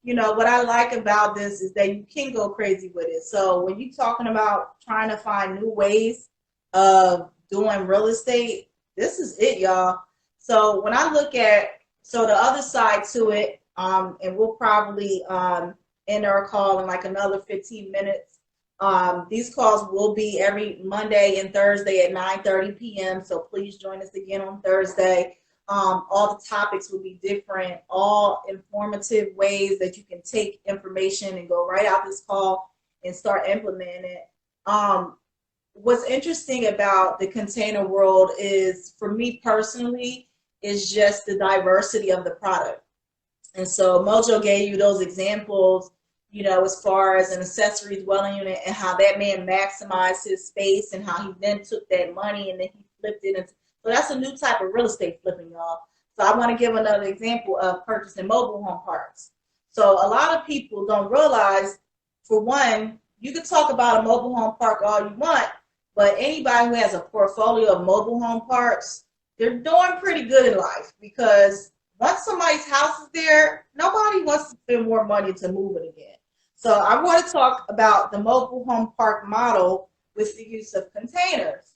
what I like about this is that you can go crazy with it. So when you're talking about trying to find new ways of doing real estate, this is it, y'all. So when I look at, the other side to it, and we'll probably end our call in like another 15 minutes. These calls will be every Monday and Thursday at 9:30 p.m. So please join us again on Thursday. All the topics will be different, all informative ways that you can take information and go right out this call and start implementing it. What's interesting about the container world is, for me personally, is just the diversity of the product. And so Mojo gave you those examples, as far as an accessory dwelling unit, and how that man maximized his space, and how he then took that money and then he flipped it into. So that's a new type of real estate flipping, y'all. So I want to give another example of purchasing mobile home parks. So a lot of people don't realize, for one, you could talk about a mobile home park all you want, but anybody who has a portfolio of mobile home parks, they're doing pretty good in life, because once somebody's house is there, nobody wants to spend more money to move it again. So I want to talk about the mobile home park model with the use of containers.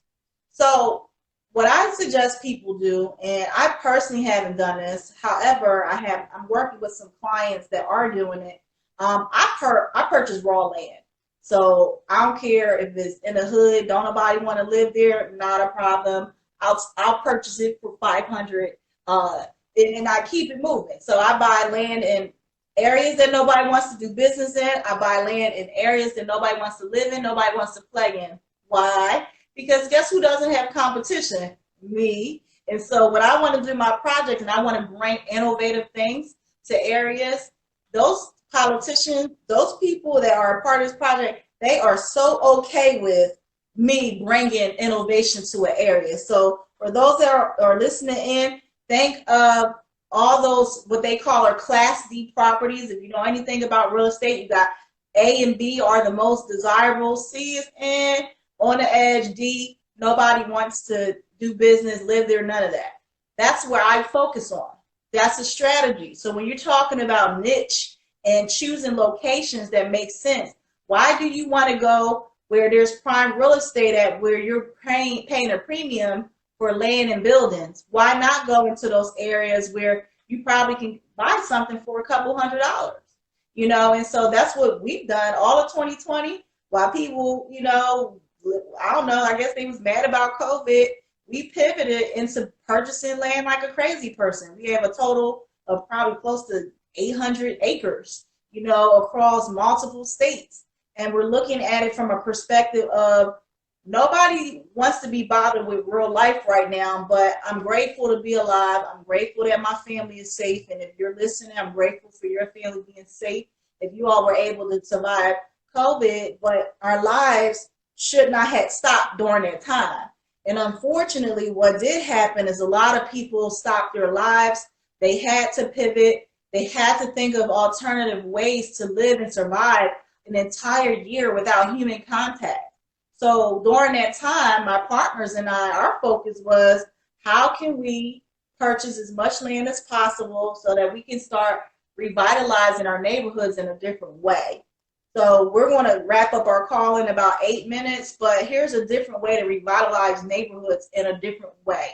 So what I suggest people do, and I personally haven't done this, however, I'm working with some clients that are doing it. I purchase raw land. So I don't care if it's in the hood, don't nobody want to live there, not a problem. I'll purchase it for $500, and I keep it moving. So I buy land in areas that nobody wants to do business in. I buy land in areas that nobody wants to live in, nobody wants to play in. Why? Because guess who doesn't have competition? Me. And so when I want to do my project and I want to bring innovative things to areas, those politicians, those people that are a part of this project, they are so okay with me bringing innovation to an area. So for those that are listening in, think of all those what they call are Class D properties. If you know anything about real estate, you got A and B are the most desirable. C is in, on the edge. D, nobody wants to do business, live there, none of that. That's where I focus on. That's a strategy. So when you're talking about niche and choosing locations that make sense, why do you want to go where there's prime real estate at where you're paying a premium for land and buildings? Why not go into those areas where you probably can buy something for a couple $100? You know, and so that's what we've done all of 2020. While people, you know, I don't know, I guess they was mad about COVID, we pivoted into purchasing land like a crazy person. We have a total of probably close to 800 acres, you know, across multiple states. And we're looking at it from a perspective of nobody wants to be bothered with real life right now, but I'm grateful to be alive. I'm grateful that my family is safe. And if you're listening, I'm grateful for your family being safe. If you all were able to survive COVID, but our lives should not have stopped during that time. And unfortunately, what did happen is a lot of people stopped their lives. They had to pivot. They had to think of alternative ways to live and survive an entire year without human contact. So during that time, my partners and I, our focus was how can we purchase as much land as possible so that we can start revitalizing our neighborhoods in a different way. So we're going to wrap up our call in about 8 minutes, but here's a different way to revitalize neighborhoods in a different way.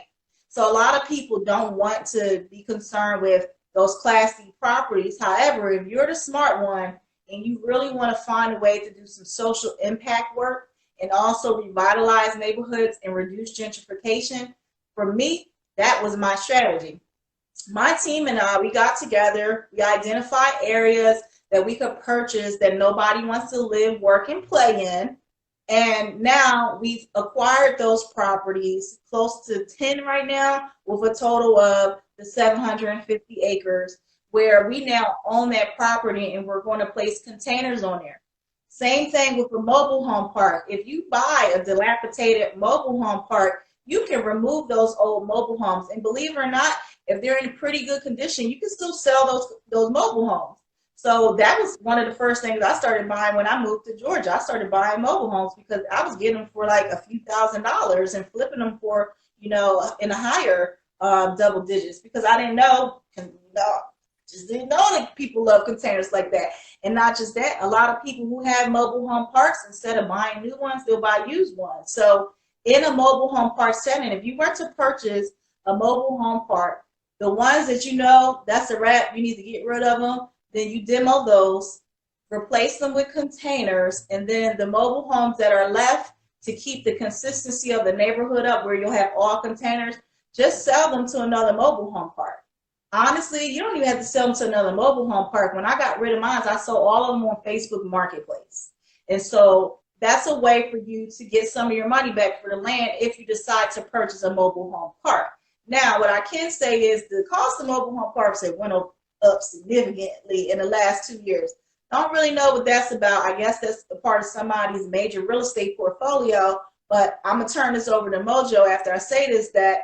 So a lot of people don't want to be concerned with those Class D properties. However, if you're the smart one and you really want to find a way to do some social impact work and also revitalize neighborhoods and reduce gentrification, for me, that was my strategy. My team and I, we got together, we identified areas that we could purchase that nobody wants to live, work, and play in. And now we've acquired those properties, close to 10 right now, with a total of the 750 acres, where we now own that property and we're going to place containers on there. Same thing with the mobile home park. If you buy a dilapidated mobile home park, you can remove those old mobile homes. And believe it or not, if they're in pretty good condition, you can still sell those mobile homes. So that was one of the first things I started buying when I moved to Georgia. I started buying mobile homes because I was getting them for like a few $1,000s and flipping them for, you know, in a higher double digits because I didn't know, just didn't know that people love containers like that. And not just that, a lot of people who have mobile home parks, instead of buying new ones, they'll buy used ones. So in a mobile home park setting, if you were to purchase a mobile home park, the ones that you know, that's a wrap, you need to get rid of them. Then you demo those, replace them with containers, and then the mobile homes that are left to keep the consistency of the neighborhood up where you'll have all containers, just sell them to another mobile home park. Honestly, you don't even have to sell them to another mobile home park. When I got rid of mine, I sold all of them on Facebook Marketplace. And so that's a way for you to get some of your money back for the land if you decide to purchase a mobile home park. Now, what I can say is the cost of mobile home parks have went up significantly in the last 2 years. Don't really know what that's about. I guess that's a part of somebody's major real estate portfolio, but I'm gonna turn this over to Mojo after I say this, that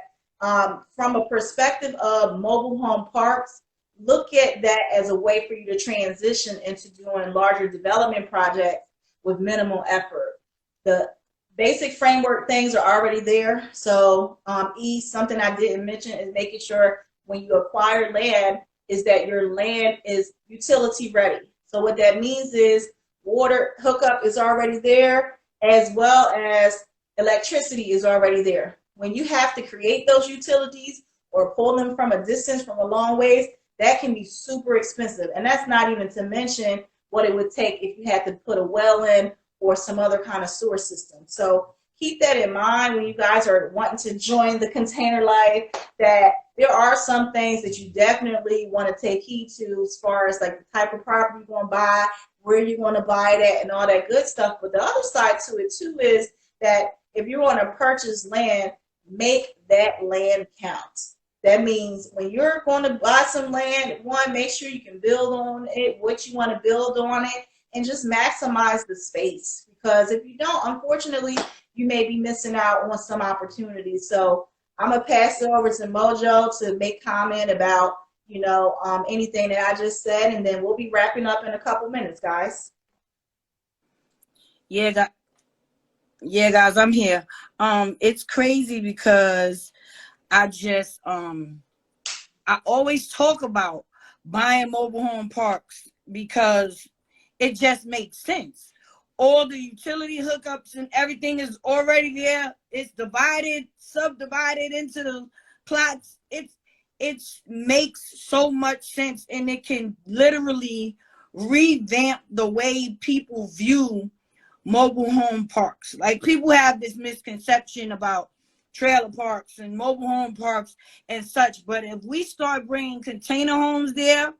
from a perspective of mobile home parks, look at that as a way for you to transition into doing larger development projects with minimal effort. The basic framework things are already there. So something I didn't mention is making sure when you acquire land is that your land is utility ready. So what that means is water hookup is already there, as well as electricity is already there. When you have to create those utilities or pull them from a distance, from a long ways, that can be super expensive. And that's not even to mention what it would take if you had to put a well in or some other kind of sewer system. So keep that in mind when you guys are wanting to join the container life, that there are some things that you definitely want to take heed to as far as like the type of property you're going to buy, where you're going to buy it at, and all that good stuff. But the other side to it too is that if you want to purchase land, make that land count. That means when you're going to buy some land, one, make sure you can build on it, what you want to build on it, and just maximize the space. Because if you don't, unfortunately, you may be missing out on some opportunities. So I'm gonna pass it over to Mojo to make comment about, you know, anything that I just said, and then we'll be wrapping up in a couple minutes, guys. Yeah, yeah, guys, I'm here. It's crazy because I just I always talk about buying mobile home parks because it just makes sense. All the utility hookups and everything is already there. It's divided, subdivided into the plots. It makes so much sense, and it can literally revamp the way people view mobile home parks. Like, people have this misconception about trailer parks and mobile home parks and such, but if we start bringing container homes there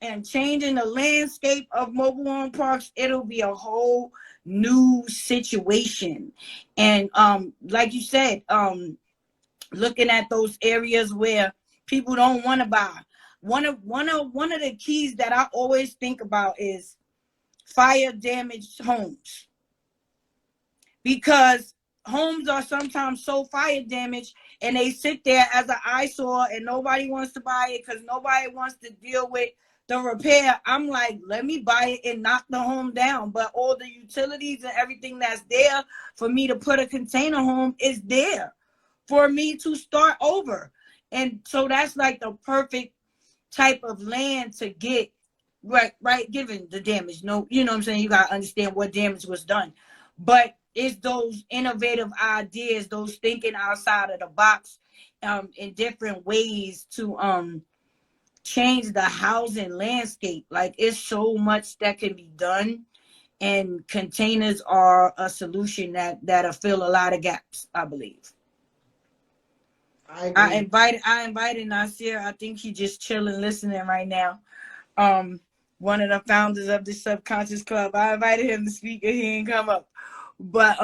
and changing the landscape of mobile home parks, it'll be a whole new situation. And like you said, looking at those areas where people don't want to buy, one of the keys that I always think about is fire damaged homes, because homes are sometimes so fire damaged and they sit there as an eyesore and nobody wants to buy it because nobody wants to deal with the repair. I'm like, let me buy it and knock the home down. But all the utilities and everything that's there for me to put a container home is there for me to start over. And so that's like the perfect type of land to get, right, given the damage. No, you know what I'm saying? You got to understand what damage was done. But it's those innovative ideas, those thinking outside of the box in different ways to change the housing landscape. Like, it's so much that can be done, and containers are a solution that'll fill a lot of gaps, I believe. I invited Nasir. I think he's just chilling, listening right now. One of the founders of the Subconscious Club. I invited him to speak and he ain't come up. But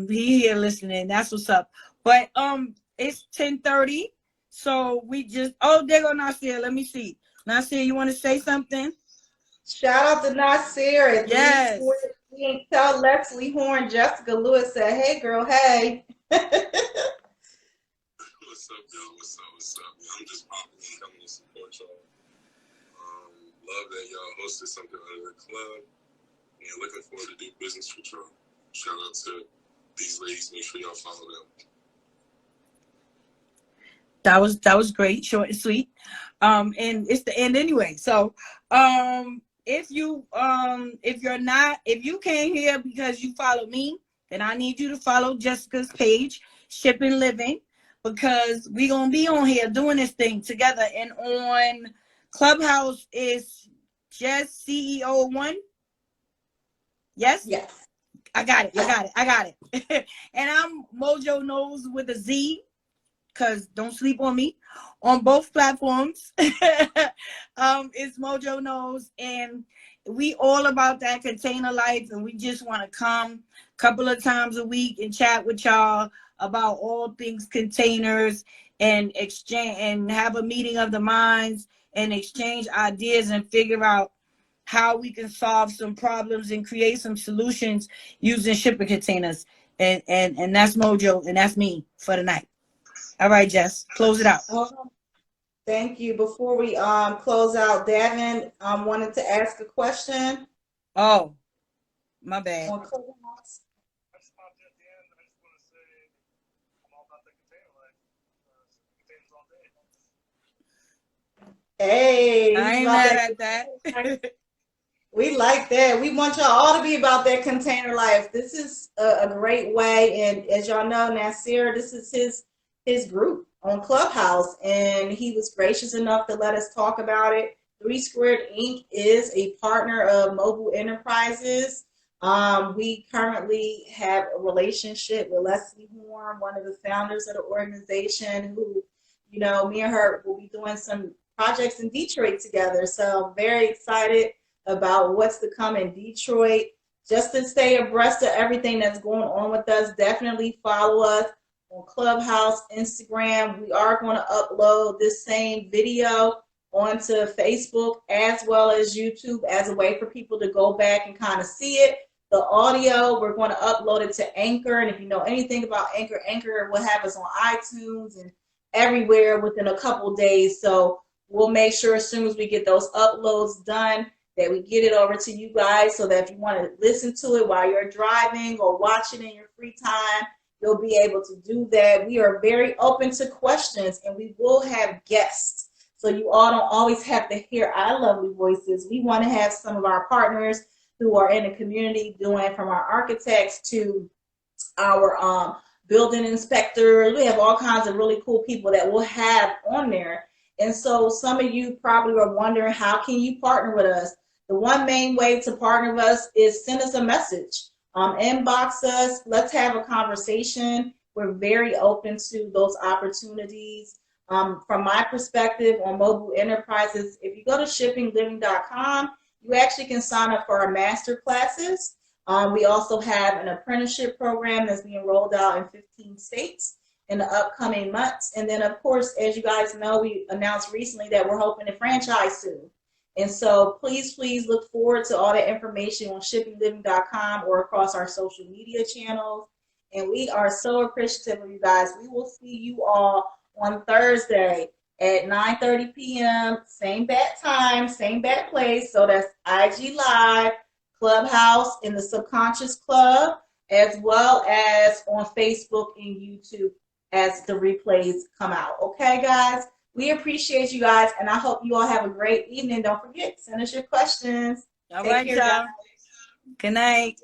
he here listening. That's what's up. But it's 10:30. So we just, oh, there go Nasir. Let me see. Nasir, you want to say something? Shout out to Nasir. Yes. Tell Leslie Horn, Jessica Lewis said, hey girl, hey. What's up, y'all? What's up? I'm just popping in, coming to support y'all. Love that y'all hosted something under the club. And looking forward to do business with y'all. Shout out to these ladies. Make sure y'all follow them. That was great, short and sweet. And it's the end anyway. So if you can't hear because you follow me, then I need you to follow Jessica's page, Ship and Living, because we're gonna be on here doing this thing together. And on Clubhouse is just CEO1. Yes? Yes. I got it. And I'm Mojo Knows with a Z, because don't sleep on me, on both platforms. It's Mojo Knows, and we all about that container life, and we just want to come a couple of times a week and chat with y'all about all things containers, and exchange and have a meeting of the minds and exchange ideas and figure out how we can solve some problems and create some solutions using shipping containers. And that's Mojo, and that's me for the night. All right, Jess, close it out. Thank you. Before we close out, Davin wanted to ask a question. Oh, my bad. On Clubhouse. I just popped in at the end. I just want to say I'm all about the container life. Containers all day. Hey, I ain't mad at that. We like that. We want y'all all to be about that container life. This is a great way, and as y'all know, Nasir, this is his group on Clubhouse, and he was gracious enough to let us talk about it. 3 Squared Inc. is a partner of Mobile Enterprises. We currently have a relationship with Leslie Horn, one of the founders of the organization, who, you know, me and her will be doing some projects in Detroit together. So I'm very excited about what's to come in Detroit. Just to stay abreast of everything that's going on with us, definitely follow us on Clubhouse, Instagram. We are going to upload this same video onto Facebook as well as YouTube as a way for people to go back and kind of see it. The audio, we're going to upload it to Anchor. And if you know anything about Anchor, Anchor will have us on iTunes and everywhere within a couple days. So we'll make sure as soon as we get those uploads done that we get it over to you guys, so that if you want to listen to it while you're driving or watching in your free time, you'll be able to do that. We are very open to questions, and we will have guests. So you all don't always have to hear our lovely voices. We want to have some of our partners who are in the community, doing from our architects to our building inspectors. We have all kinds of really cool people that we'll have on there. And so some of you probably are wondering, how can you partner with us? The one main way to partner with us is send us a message. Inbox us. Let's have a conversation. We're very open to those opportunities. From my perspective on Mobile Enterprises, if you go to shippingliving.com, you actually can sign up for our master classes. We also have an apprenticeship program that's being rolled out in 15 states in the upcoming months. And then, of course, as you guys know, we announced recently that we're hoping to franchise soon. And so please look forward to all that information on shippingliving.com or across our social media channels. And we are so appreciative of you guys. We will see you all on Thursday at 9:30 p.m. Same bat time, same bat place. So that's IG Live, Clubhouse, in the Subconscious Club, as well as on Facebook and YouTube as the replays come out. Okay, guys? We appreciate you guys, and I hope you all have a great evening. Don't forget, send us your questions. All right, y'all. Good night.